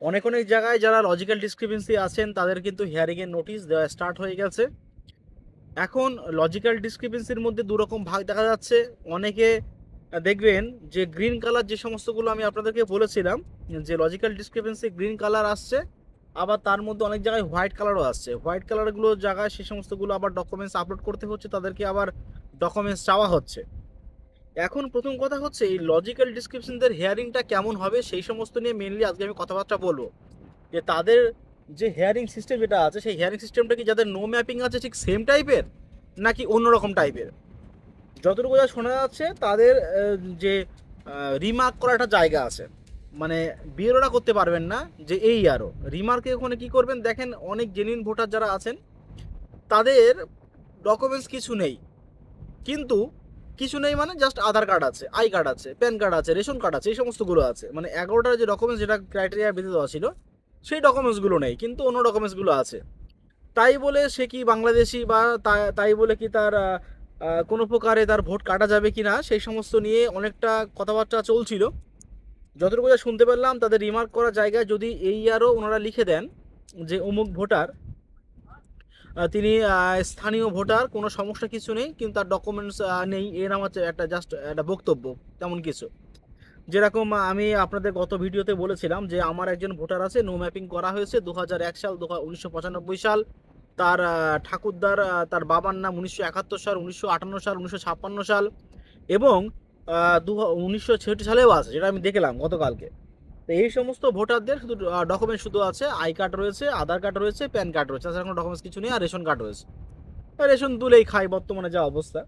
অনেক অনেক জায়গায় যারা লজিক্যাল ডিসক্রিপেন্সি আছেন তাদের কিন্তু হিয়ারিংয়ের নোটিশ দেওয়া স্টার্ট হয়ে গেছে। এখন লজিক্যাল ডিসক্রিপেন্সির মধ্যে দুরকম ভাগ দেখা যাচ্ছে। অনেকে দেখবেন যে গ্রিন কালার যে সমস্তগুলো আমি আপনাদেরকে বলেছিলাম যে লজিক্যাল ডিসক্রিপেন্সি গ্রিন কালার আসছে, আবার তার মধ্যে অনেক জায়গায় হোয়াইট কালারও আসছে। হোয়াইট কালারগুলো জায়গায় সে সমস্তগুলো আবার ডকুমেন্টস আপলোড করতে হচ্ছে, তাদেরকে আবার ডকুমেন্টস চাওয়া হচ্ছে। এখন প্রথম কথা হচ্ছে এই লজিক্যাল ডিসক্রিপশনদের হেয়ারিংটা কেমন হবে সেই সমস্ত নিয়ে মেনলি আজকে আমি কথাবার্তা বলবো। যে তাদের যে হেয়ারিং সিস্টেম যেটা আছে সেই হেয়ারিং সিস্টেমটা কি যাদের নো ম্যাপিং আছে ঠিক সেম টাইপের নাকি অন্যরকম টাইপের। যতটুকু যা শোনা যাচ্ছে তাদের যে রিমার্ক করা একটা জায়গা আছে, মানে বিএলওরা করতে পারবেন না যে এই আরও রিমার্কে ওখানে কি করবেন। দেখেন অনেক জেনুইন ভোটার যারা আছেন তাদের ডকুমেন্টস কিছু নেই, কিন্তু কিছু নেই মানে জাস্ট আধার কার্ড আছে, আই কার্ড আছে, প্যান কার্ড আছে, রেশন কার্ড আছে, এই সমস্তগুলো আছে। মানে 11টার যে ডকুমেন্টস যেটা ক্রাইটেরিয়া বেঁধে দেওয়া ছিল সেই ডকুমেন্টসগুলো নেই, কিন্তু অন্য ডকুমেন্টসগুলো আছে। তাই বলে সে কি বাংলাদেশি বা তাই বলে কি তার কোনো প্রকারে তার ভোট কাটা যাবে কি না সেই সমস্ত নিয়ে অনেকটা কথাবার্তা চলছিল। যতটুকু যা শুনতে পারলাম তাদের রিমার্ক করা জায়গায় যদি এই আরও ওনারা লিখে দেন যে অমুক ভোটার, তিনি স্থানীয় ভোটার, কোনো সমস্যা কিছু নেই, কিন্তু তার ডকুমেন্টস নেই, এর আমার একটা জাস্ট একটা বক্তব্য তেমন কিছু। যেরকম আমি আপনাদের গত ভিডিওতে বলেছিলাম যে আমার একজন ভোটার আছে, নো ম্যাপিং করা হয়েছে 2001 সাল, 1995 সাল। তার ঠাকুরদার তার বাবার নাম 1971 সাল, 1958 সাল, 1956 সাল এবং 1966 সালেও আছে, যেটা আমি দেখলাম গতকালকে। তো এই সমস্ত ভোটারদের শুধু ডকুমেন্ট শুধু আছে, আই কার্ড রয়েছে, আধার কার্ড রয়েছে, প্যান কার্ড রয়েছে, তাছাড়া কোনো ডকুমেন্টস কিছু নেই, আর রেশন কার্ড রয়েছে। রেশন তুলেই খাই বর্তমানে যা অবস্থা।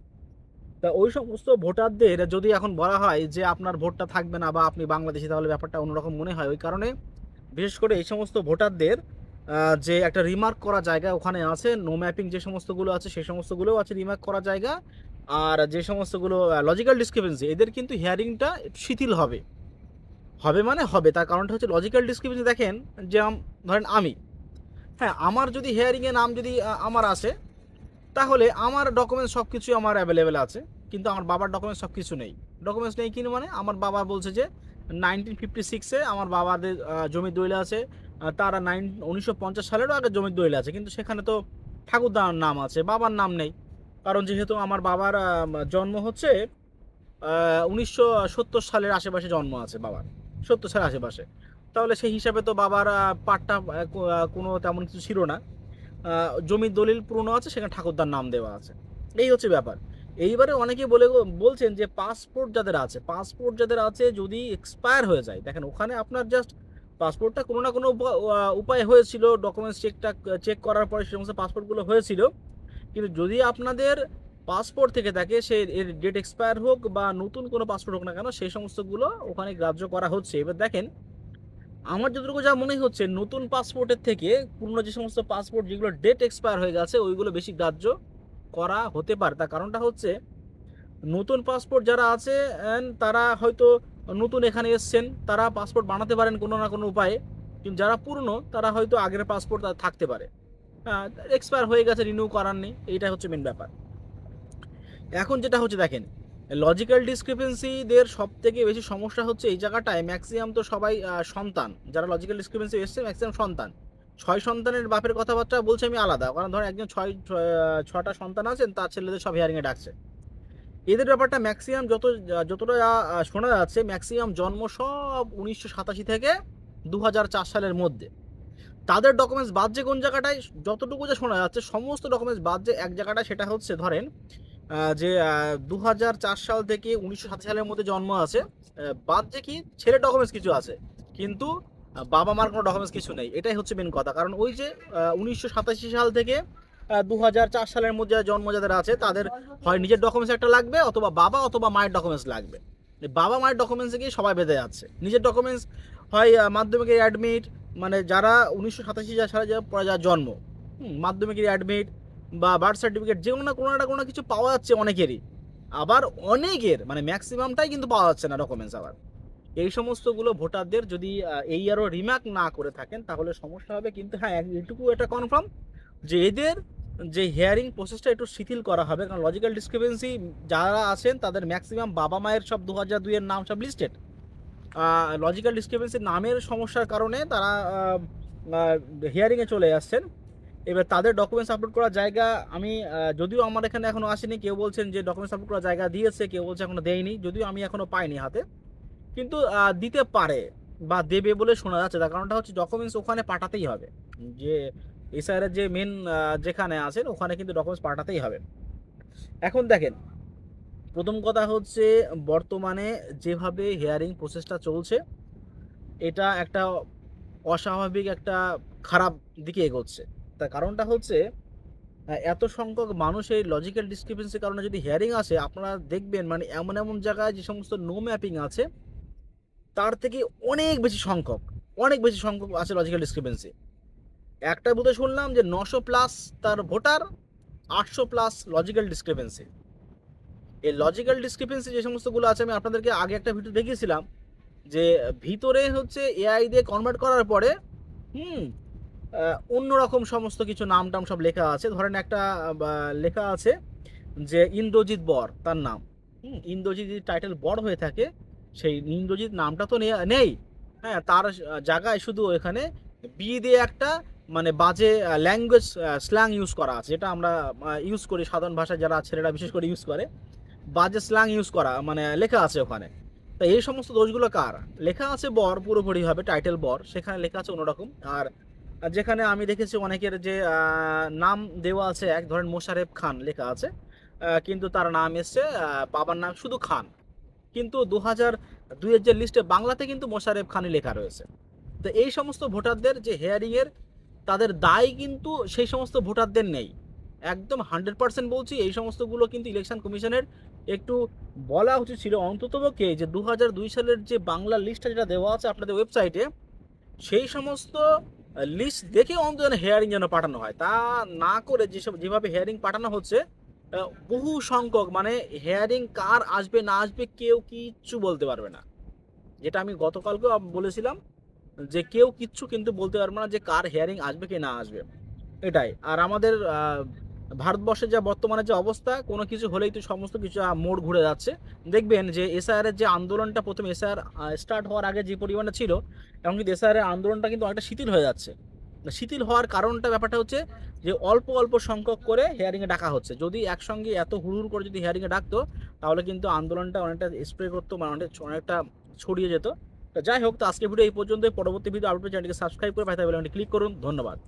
তা ওই সমস্ত ভোটারদের যদি এখন বলা হয় যে আপনার ভোটটা থাকবে না বা আপনি বাংলাদেশি, তাহলে ব্যাপারটা অন্যরকম মনে হয়। ওই কারণে বিশেষ করে এই সমস্ত ভোটারদের যে একটা রিমার্ক করা জায়গা ওখানে আছে, নো ম্যাপিং যে সমস্তগুলো আছে সেই সমস্তগুলোও আছে রিমার্ক করা জায়গা। আর যে সমস্তগুলো লজিক্যাল ডিসক্রিপেন্সি, এদের কিন্তু হিয়ারিংটা একটু শিথিল হবে। হবে মানে হবে, তার কারণটা হচ্ছে লজিক্যাল ডিসক্রিপেন্সি। দেখেন যে ধরেন আমি, হ্যাঁ, আমার যদি হিয়ারিংয়ে নাম যদি আমার আসে, তাহলে আমার ডকুমেন্টস সব কিছুই আমার অ্যাভেলেবেল আছে, কিন্তু আমার বাবার ডকুমেন্টস সব কিছু নেই। ডকুমেন্টস নেই কিনা মানে আমার বাবা বলছে যে 1956-এ আমার বাবাদের জমির দলিল আছে, তারা 1950 সালেরও আগে জমির দলিল আছে, কিন্তু সেখানে তো ঠাকুরদার নাম আছে, বাবার নাম নেই। কারণ যেহেতু আমার বাবার জন্ম হচ্ছে 1970 সালের আশেপাশে জন্ম আছে বাবার, 70 সালের আশেপাশে। তাহলে সেই হিসাবে তো বাবার পাট্টা কোনো তেমন কিছু ছিল না। জমির দলিল পুরনো আছে, সেখানে ঠাকুরদার নাম দেওয়া আছে। এই হচ্ছে ব্যাপার। এইবারে অনেকে বলছেন যে পাসপোর্ট যাদের আছে যদি এক্সপায়ার হয়ে যায়, দেখেন ওখানে আপনার জাস্ট পাসপোর্টটা কোনো না কোনো উপায় হয়েছিল, ডকুমেন্টস চেক করার পরে সেই সমস্ত পাসপোর্টগুলো হয়েছিল। কিন্তু যদি আপনাদের পাসপোর্ট থেকে থাকে, সে এর ডেট এক্সপায়ার হোক বা নতুন কোনো পাসপোর্ট হোক না কেন, সেই সমস্তগুলো ওখানে গ্রাহ্য করা হচ্ছে। এবার দেখেন আমার যতটুকু যা মনে হচ্ছে নতুন পাসপোর্টের থেকে পুরনো যে সমস্ত পাসপোর্ট যেগুলো ডেট এক্সপায়ার হয়ে গেছে ওইগুলো বেশি গ্রাহ্য করা হতে পারে। তার কারণটা হচ্ছে নতুন পাসপোর্ট যারা আছে তারা হয়তো নতুন এখানে এসছেন, তারা পাসপোর্ট বানাতে পারেন কোনো না কোনো উপায়ে, কিন্তু যারা পুরনো তারা হয়তো আগের পাসপোর্ট থাকতে পারে, হ্যাঁ, এক্সপায়ার হয়ে গেছে, রিনিউ করার নেই, এইটা হচ্ছে মেন ব্যাপার। এখন যেটা হচ্ছে দেখেন লজিক্যাল ডিসক্রিপেন্সিদের সব থেকে বেশি সমস্যা হচ্ছে এই জায়গাটায়, ম্যাক্সিমাম তো সবাই সন্তান, যারা লজিক্যাল ডিসক্রিপেন্সি এসছে ম্যাক্সিমাম সন্তান। 6 সন্তানের বাপের কথাবার্তা বলছে আমি আলাদা, কারণ ধর একজন 6টা সন্তান আছেন, তার ছেলেদের সব হিয়ারিংয়ে ডাকছে। এদের ব্যাপারটা ম্যাক্সিমাম যতটা শোনা যাচ্ছে, ম্যাক্সিমাম জন্ম সব 1987 থেকে 2004 সালের মধ্যে। তাদের ডকুমেন্টস বাদ যে কোন জায়গাটায়, যতটুকু যে শোনা যাচ্ছে সমস্ত ডকুমেন্টস বাদ যে এক জায়গাটায়, সেটা হচ্ছে ধরেন যে 2004 সাল থেকে 1987 সালের মধ্যে জন্ম আছে, বাদ যে কি ছেলের ডকুমেন্টস কিছু আছে, কিন্তু বাবা মার কোনো ডকুমেন্টস কিছু নেই। এটাই হচ্ছে মেন কথা। কারণ ওই যে 1987 সাল থেকে 2004 সালের মধ্যে জন্ম যাদের আছে তাদের হয় নিজের ডকুমেন্টস একটা লাগবে, অথবা বাবা অথবা মায়ের ডকুমেন্টস লাগবে। বাবা মায়ের ডকুমেন্টসে গিয়ে সবাই বেঁধে যাচ্ছে। নিজের ডকুমেন্টস হয় মাধ্যমিকের অ্যাডমিট, মানে যারা 1987 সালে পরে যার জন্ম, মাধ্যমিকের অ্যাডমিট বা বার্থ সার্টিফিকেট, যে কোনো না কিছু পাওয়া যাচ্ছে অনেকেরই। আবার অনেকের মানে ম্যাক্সিমামটাই কিন্তু পাওয়া যাচ্ছে না ডকুমেন্টস। আবার এই সমস্তগুলো ভোটারদের যদি এই আরও রিমার্ক না করে থাকেন তাহলে সমস্যা হবে। কিন্তু হ্যাঁ, এটুকু এটা কনফার্ম যে এদের যে হিয়ারিং প্রসেসটা একটু শিথিল করা হবে, কারণ লজিক্যাল ডিসক্রিপেন্সি যারা আছেন তাদের ম্যাক্সিমাম বাবা মায়ের সব 2002-এর নাম সব লিস্টেড। লজিক্যাল ডিসক্রিপেন্সি নামের সমস্যার কারণে তারা হিয়ারিংয়ে চলে আসছেন। এবার তাদের ডকুমেন্টস আপলোড করার জায়গা আমি যদিও আমার এখানে এখনও আসেনি, কেউ বলছেন যে ডকুমেন্টস আপলোড করার জায়গা দিয়েছে, কেউ বলছে এখনও দেয়নি, যদিও আমি এখনও পাইনি হাতে, কিন্তু দিতে পারে বা দেবে বলে শোনা যাচ্ছে। তার কারণটা হচ্ছে ডকুমেন্টস ওখানে পাঠাতেই হবে, যে এসআইআর যে মেন যেখানে আছেন ওখানে কিন্তু ডকুমেন্টস পাঠাতেই হবে। এখন দেখেন, প্রথম কথা হচ্ছে বর্তমানে যেভাবে হিয়ারিং প্রসেসটা চলছে এটা একটা অস্বাভাবিক একটা খারাপ দিকে এগোচ্ছে। তার কারণটা হচ্ছে এত সংখ্যক মানুষ এই লজিক্যাল ডিসক্রিপেন্সির কারণে যদি হিয়ারিং আসে, আপনারা দেখবেন মানে এমন এমন জায়গায় যে সমস্ত নো ম্যাপিং আছে তার থেকে অনেক বেশি সংখ্যক আছে লজিক্যাল ডিসক্রিপেন্সি। একটা বুথে শুনলাম যে 900+ তার ভোটার, 800+ লজিক্যাল ডিসক্রিপেন্সি। এই লজিক্যাল ডিসক্রিপেন্সি যে সমস্তগুলো আছে, আমি আপনাদেরকে আগে একটা ভিডিও দেখিয়েছিলাম যে ভিতরে হচ্ছে এআই দিয়ে কনভার্ট করার পরে অন্যরকম সমস্ত কিছু নাম টাম সব লেখা আছে। ধরেন একটা লেখা আছে যে ইন্দ্রজিৎ বর তার নাম, ইন্দ্রজিৎ যদি টাইটেল বর হয়ে থাকে, সেই ইন্দ্রজিৎ নামটা তো নেই। হ্যাঁ, তার জায়গায় শুধু এখানে বি দিয়ে একটা মানে বাজে ল্যাঙ্গুয়েজ স্ল্যাং ইউজ করা আছে, যেটা আমরা ইউজ করি সাধারণ ভাষায়, যারা ছেলেরা বিশেষ করে ইউজ করে, বাজে স্ল্যাং ইউজ করা মানে লেখা আছে ওখানে। তা এই সমস্ত দোষগুলো কার? লেখা আছে বর পুরোপুরিভাবে টাইটেল বর, সেখানে লেখা আছে অন্যরকম। আর যেখানে আমি দেখেছি অনেকের যে নাম দেওয়া আছে, এক ধরেন মোশারেফ খান লেখা আছে, কিন্তু তার নাম এসছে বাবার নাম শুধু খান, কিন্তু 2002-এর যে লিস্টে বাংলাতে কিন্তু মোশারেফ খানই লেখা রয়েছে। তো এই সমস্ত ভোটারদের যে হেয়ারিংয়ের তাদের দায় কিন্তু সেই সমস্ত ভোটারদের নেই, একদম 100% বলছি। এই সমস্তগুলো কিন্তু ইলেকশন কমিশনের একটু বলা উচিত ছিল অন্ততপক্ষে, যে 2002 সালের যে বাংলা লিস্টটা যেটা দেওয়া আছে আপনাদের ওয়েবসাইটে, সেই সমস্ত লিস্ট দেখে অন্তত হেয়ারিং যেন পাঠানো হয়। তা না করে যেভাবে হেয়ারিং পাঠানো হচ্ছে, বহু সংখ্যক মানে হেয়ারিং কার আসবে না আসবে কেউ কিচ্ছু বলতে পারবে না। যেটা আমি গতকালকেও বলেছিলাম যে কেউ কিচ্ছু কিন্তু বলতে পারবে না যে কার হেয়ারিং আসবে কি না আসবে, এটাই। আর আমাদের ভারতবর্ষের যা বর্তমানে যে অবস্থা, কোনো কিছু হলেই তো সমস্ত কিছু মোড় ঘুরে যাচ্ছে। দেখবেন যে এসআইআর এর যে আন্দোলনটা, প্রথম এসআইআর স্টার্ট হওয়ার আগে যে পরিমাণে ছিল, এমনকি এসআইআর এর আন্দোলনটা কিন্তু অনেকটা শিথিল হয়ে যাচ্ছে। শিথিল হওয়ার কারণটা, ব্যাপারটা হচ্ছে যে অল্প অল্প সংখ্যক করে হিয়ারিংয়ে ডাকা হচ্ছে। যদি একসঙ্গে এত হুড় করে যদি হিয়ারিংয়ে ডাকতো, তাহলে কিন্তু আন্দোলনটা অনেকটা স্প্রে করতো, মানে অনেকটা ছড়িয়ে যেত। তো যাই হোক, তো আজকের ভিডিও এই পর্যন্ত। পরবর্তী ভিডিও আপলোড চ্যানেলকে সাবস্ক্রাইব করে পাঠাতে ক্লিক করুন। ধন্যবাদ।